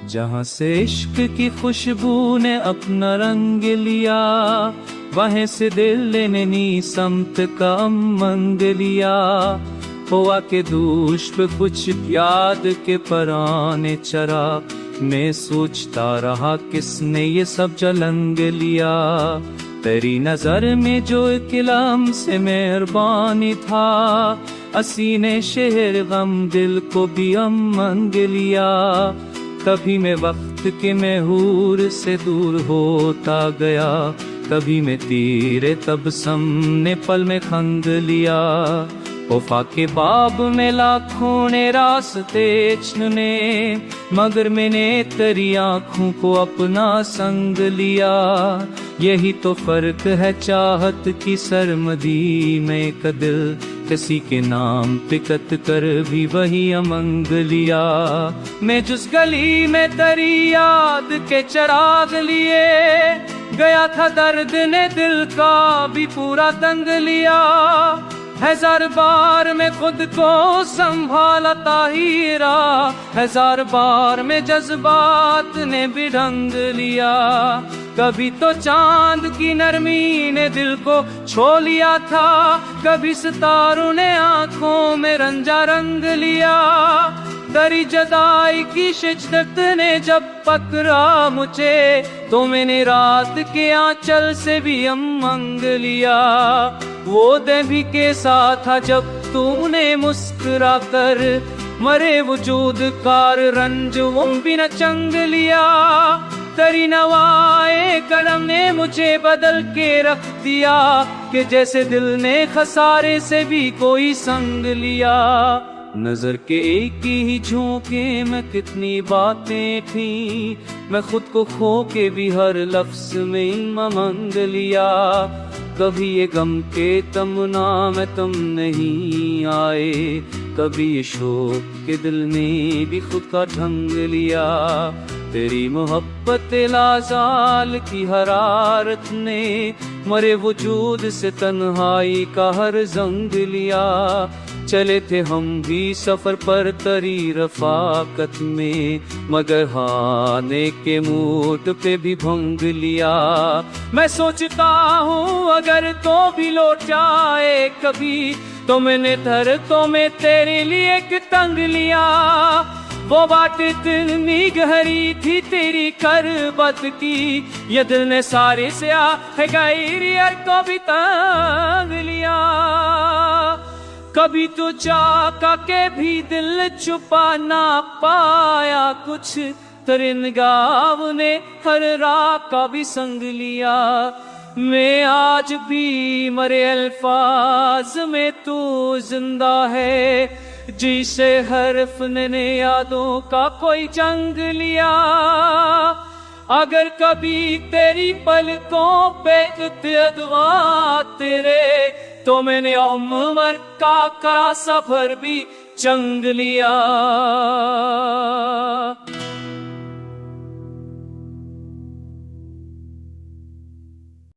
जहाँ से इश्क की खुशबू ने अपना रंग लिया, वहीं से दिल ने नी समत का मंग लिया। हुआ के दूष पे कुछ याद के पराने चरा, मैं सोचता रहा किसने ये सब जलंग लिया। तेरी नजर में जो किलम से मेहरबानी था, असीने शहर गम दिल को भी अमंग लिया। कभी मैं वक्त के महूर से दूर होता गया, कभी मैं तीरे तबसम ने पल में खंग लिया। वफा के बाब में लाखों ने रास्ते चुने, मगर मैंने तेरी आँखों को अपना संग लिया। यही तो फर्क है चाहत की सरमदी में का दिल, किसी के नाम पे कत कर भी वही अमंग लिया। मैं जिस गली में तेरी याद के चराग लिए गया था, दर्द ने दिल का भी पूरा तंग लिया। हजार बार मैं खुद को संभाला ताहीरा, हजार बार में जज्बात ने भी ढंग लिया। कभी तो चांद की नरमी ने दिल को छो लिया था, कभी सितारों ने आंखों में रंजा रंग लिया। दरी जदाई की शिद्दत ने जब पकड़ा मुझे, तो मैंने रात के आंचल से भी अमंग लिया। वो दिन भी कैसा था जब तूने मुस्कुरा कर मरे वजूद कार रंज वो भी न चंग लिया। तेरी नवाए कलम ने मुझे बदल के रख दिया, कि जैसे दिल ने खसारे से भी कोई संग लिया। नजर के एक ही झोंके में कितनी बातें थी, मैं खुद को खो के भी हर लफ्ज में मंग लिया। कभी ये गम के तमना में तुम नहीं आए, कभी ये शोक के दिल ने भी खुद का ढंग लिया। तेरी मोहब्बत लाजाल की हरारत ने मरे वजूद से तन्हाई का हर जंग लिया। चले थे हम भी सफर पर तरी रफाकत में, मगर हाने के मूड पे भी भंग लिया। मैं सोचता हूँ अगर तो भी लौट जाए कभी, तो मैंने धरतों में तेरे लिए एक तंग लिया। वो बात इतनी गहरी थी तेरी करबत की, ये दिल ने सारे से है गैरियर को भी तंग लिया। कभी तो चाका के भी दिल छुपा ना पाया कुछ, तेरे निगाह ने हर राह का भी संग लिया। मैं आज भी मरे अल्फाज में तू जिंदा है, जिसे हरफ ने यादों का कोई जंग लिया। अगर कभी तेरी पलकों पे अदवा तेरे, तो मैंने उम्र का सफर भी चंग लिया।